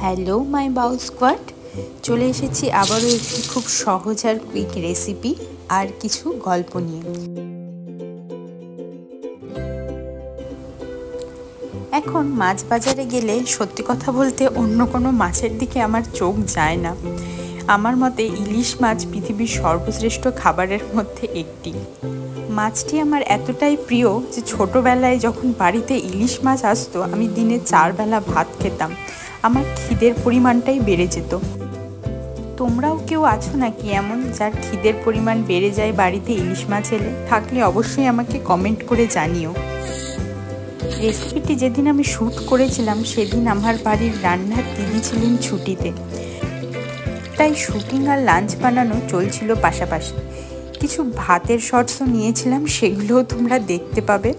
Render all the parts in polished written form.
Hello my বাউ squad, চলে এসেছি আবারও একটি খুব সহজ আর কুইক রেসিপি আর কিছু গল্প নিয়ে। এখন মাছ বাজারে গেলে সত্যি কথা বলতে অন্য কোনো মাছের দিকে আমার চোখ যায় না। আমার মতে ইলিশ মাছ পৃথিবীর সর্বশ্রেষ্ঠ খাবারের মধ্যে একটি। মাছটি আমার এতটাই প্রিয় যে ছোটোবেলায় যখন বাড়িতে ইলিশ মাছ আসতো আমি দিনে 4 বেলা ভাত খেতাম। আমার খিদের পরিমাণটাই বেড়ে যেত। তোমরাও কেউ আছো নাকি এমন যার খিদের পরিমাণ বেড়ে যায় বাড়িতে ইলিশ মাছ এলে? থাকলে অবশ্যই আমাকে কমেন্ট করে জানিও। রেসিপিটি যেদিন আমি শ্যুট করেছিলাম সেদিন আমার বাড়ির রান্নার দিদি ছিলেন ছুটিতে, তাই শুটিং আর লাঞ্চ বানানো চলছিল পাশাপাশি। কিছু ভাতের শর্টসও নিয়েছিলাম, সেগুলোও তোমরা দেখতে পাবে।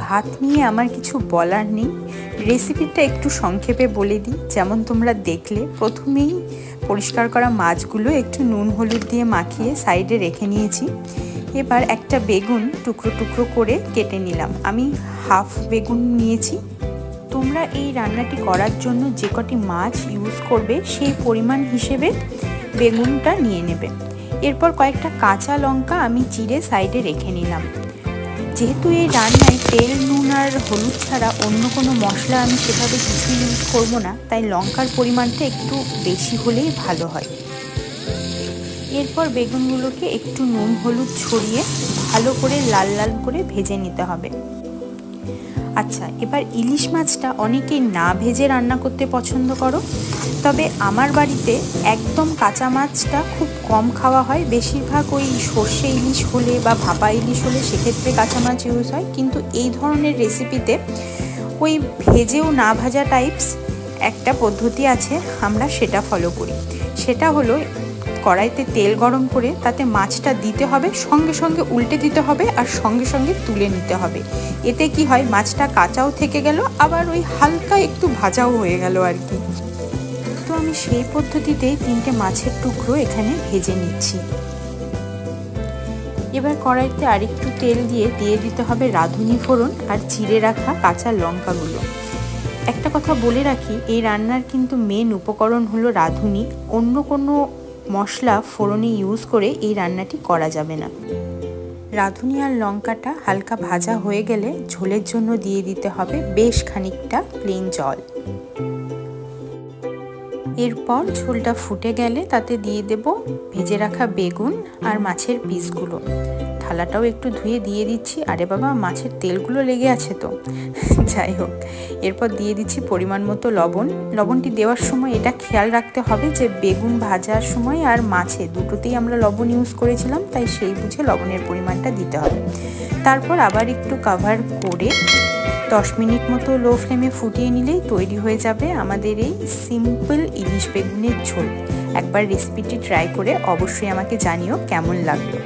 ভাত নিয়ে আমার কিছু বলার নেই, রেসিপিটা একটু সংক্ষেপে বলে দিই। যেমন তোমরা দেখলে, প্রথমেই পরিষ্কার করা মাছগুলো একটু নুন হলুদ দিয়ে মাখিয়ে সাইডে রেখে নিয়েছি। এবার একটা বেগুন টুকরো টুকরো করে কেটে নিলাম। আমি হাফ বেগুন নিয়েছি। তোমরা এই রান্নাটি করার জন্য যে কটি মাছ ইউজ করবে সেই পরিমাণ হিসেবে বেগুনটা নিয়ে নেবে। এরপর কয়েকটা কাঁচা লঙ্কা আমি চিড়ে সাইডে রেখে নিলাম। যেহেতু এই রান্নায় তেল, নুন আর হলুদ ছাড়া অন্য কোনো মশলা আমি সেভাবে কিছু ইউজ করব না, তাই লঙ্কার পরিমাণটা একটু বেশি হলেই ভালো হয়। এরপর বেগুনগুলোকে একটু নুন হলুদ ছড়িয়ে ভালো করে লাল লাল করে ভেজে নিতে হবে। আচ্ছা, এবার ইলিশ মাছটা অনেকেই না ভেজে রান্না করতে পছন্দ করো, তবে আমার বাড়িতে একদম কাঁচা মাছটা খুব কম খাওয়া হয়। বেশিরভাগ ওই সর্ষে ইলিশ হলে বা ভাপা ইলিশ হলে সেক্ষেত্রে কাঁচা মাছ ইউজ হয়, কিন্তু এই ধরনের রেসিপিতে ওই ভেজেও না ভাজা টাইপস একটা পদ্ধতি আছে, আমরা সেটা ফলো করি। সেটা হলো কড়াইতে তেল গরম করে তাতে মাছটা দিতে হবে, সঙ্গে সঙ্গে উল্টে দিতে হবে আর সঙ্গে সঙ্গে তুলে নিতে হবে। এতে কি হয়, মাছটা কাঁচাও থেকে গেল, আবার ওই হালকা একটু ভাজাও হয়ে গেল আর কি। তো আমি সেই পদ্ধতিতেই 3টে মাছের টুকরো এখানে ভেজে নিচ্ছি। এবার কড়াইতে আরেকটু তেল দিয়ে দিতে হবে রাঁধুনি ফোড়ন আর চিড়ে রাখা কাঁচা লঙ্কাগুলো। একটা কথা বলে রাখি, এই রান্নার কিন্তু মেন উপকরণ হলো রাঁধুনি। অন্য কোনো মশলা ফোড়নে ইউজ করে এই রান্নাটি করা যাবে না। রাঁধুনি আর লঙ্কাটা হালকা ভাজা হয়ে গেলে ঝোলের জন্য দিয়ে দিতে হবে বেশ খানিকটা প্লেন জল। এরপর ঝোলটা ফুটে গেলে তাতে দিয়ে দেব ভেজে রাখা বেগুন আর মাছের পিসগুলো। থালাটাও একটু ধুয়ে দিয়ে দিচ্ছি। আরে বাবা, মাছের তেলগুলো লেগে আছে তো, যাই হোক। এরপর দিয়ে দিচ্ছি পরিমাণ মতো লবণ। লবণটি দেওয়ার সময় এটা খেয়াল রাখতে হবে যে বেগুন ভাজার সময় আর মাছে দুটোতেই আমরা লবণ ইউজ করেছিলাম, তাই সেই বুঝে লবণের পরিমাণটা দিতে হবে। তারপর আবার একটু কভার করে 10 মিনিট মতো লো ফ্লেমে ফুটিয়ে নিলেই তৈরি হয়ে যাবে আমাদের এই সিম্পল ইলিশ বেগুনের ঝোল। একবার রেসিপিটি ট্রাই করে অবশ্যই আমাকে জানিও কেমন লাগলো।